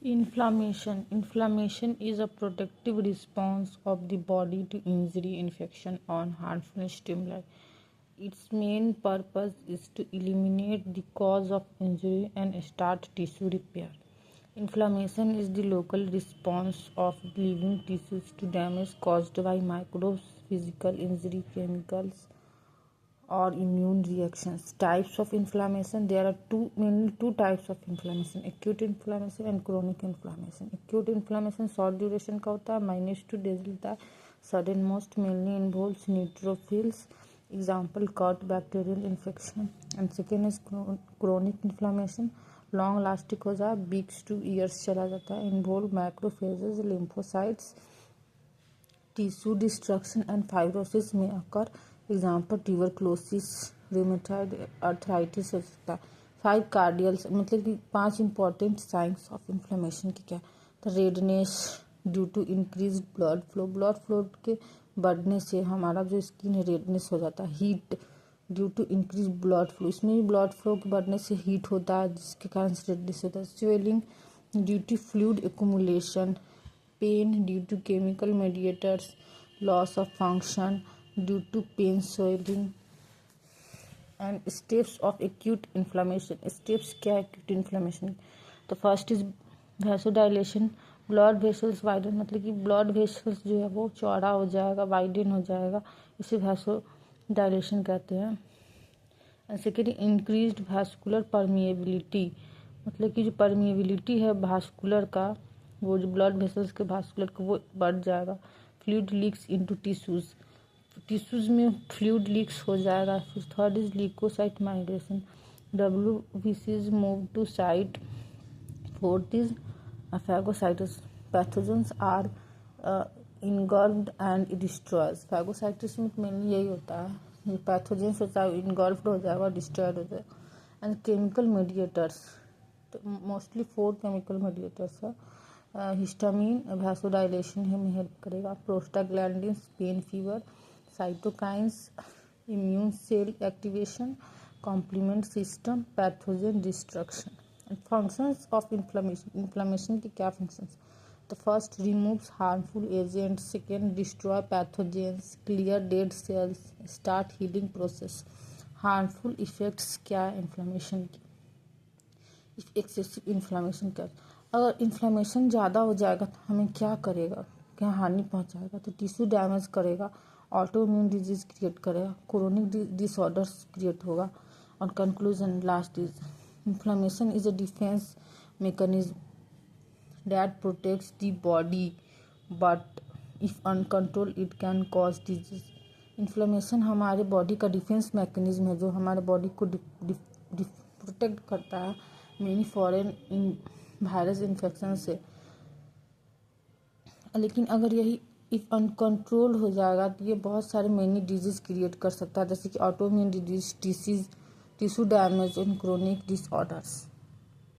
Inflammation is a protective response of the body to injury, infection, or harmful stimuli. Its main purpose is to eliminate the cause of injury and start tissue repair. Inflammation is the local response of living tissues to damage caused by microbes, physical injury, chemicals, or immune reactions. Types of inflammation: there are mainly two types of inflammation: acute inflammation and chronic inflammation. Acute inflammation short duration का होता है, -2 days लेता है. Sudden most mainly involves neutrophils, example cut, bacterial infection. And second is chronic inflammation, long lasting हो जाए, weeks to years चला जाता है, involve macrophages, lymphocytes, tissue destruction and fibrosis may occur. Example tuberculosis, rheumatoid arthritis हो सकता है. 5 कार्डियल मतलब कि 5 इंपॉर्टेंट साइंस ऑफ इन्फ्लेमेशन की क्या. तो redness due to increase blood flow के बढ़ने से हमारा जो स्किन है रेडनेस हो जाता है. Heat due to increase blood flow, इसमें भी ब्लड फ्लो के बढ़ने से हीट होता है जिसके कारण से रेडनेस होता है. Swelling due to fluid accumulation. Pain due to chemical mediators. Loss of function due to pain, swelling. And steps of acute inflammation. Steps क्या है acute inflammation? तो first is vasodilation, blood vessels widen, मतलब कि blood vessels जो है वो चौड़ा हो जाएगा, वाइडन हो जाएगा, इसे vasodilation कहते हैं. And second increased vascular permeability, मतलब कि जो परमिएबिलिटी है भास्कुलर का, वो जो ब्लड वेसल्स के भास्कुलर का वो बढ़ जाएगा. फ्लूइड लीक्स इनटू टिश्यूज में फ्लूइड लीक्स हो जाएगा. फिर third is leukocyte migration, WBCs move to site. Fourth is phagocytosis, pathogens are engulfed and destroys. Phagocytosis में मेनली यही होता है, ये पैथोजेंस होता है, इनगल्फ्ड हो जाएगा, डिस्ट्रॉयड हो जाएगा. एंड केमिकल मेडिएटर्स, तो मोस्टली 4 केमिकल मेडिएटर्स है. हिस्टामिन वैसोडाइलेशन में हेल्प करेगा. Prostaglandins pain fever. Cytokines immune cell activation. Complement system pathogen destruction. And functions of inflammation की क्या functions. The first removes harmful agent. Second destroy pathogens. Clear dead cells. Start healing process. Harmful effects क्या है inflammation की. Excessive inflammation क्या, अगर inflammation ज़्यादा हो जाएगा तो हमें क्या करेगा, क्या हानि पहुंचाएगा. तो टिश्यू डैमेज करेगा, ऑटो इम्यून डिजीज क्रिएट करेगा, क्रोनिक डिसऑर्डर्स क्रिएट होगा. और conclusion last is inflammation is a defence mechanism that protects the body, but if uncontrolled it can cause disease. Inflammation हमारे बॉडी का डिफेंस मैकेनिज्म है जो हमारे body को protect करता है मेनी फॉरेन वायरस इन्फेक्शन से. लेकिन अगर यही इफ अनकंट्रोल हो जाएगा तो ये बहुत सारे मेनी डिजीज क्रिएट कर सकता है, जैसे कि autoimmune disease, tissue damage and chronic disorders.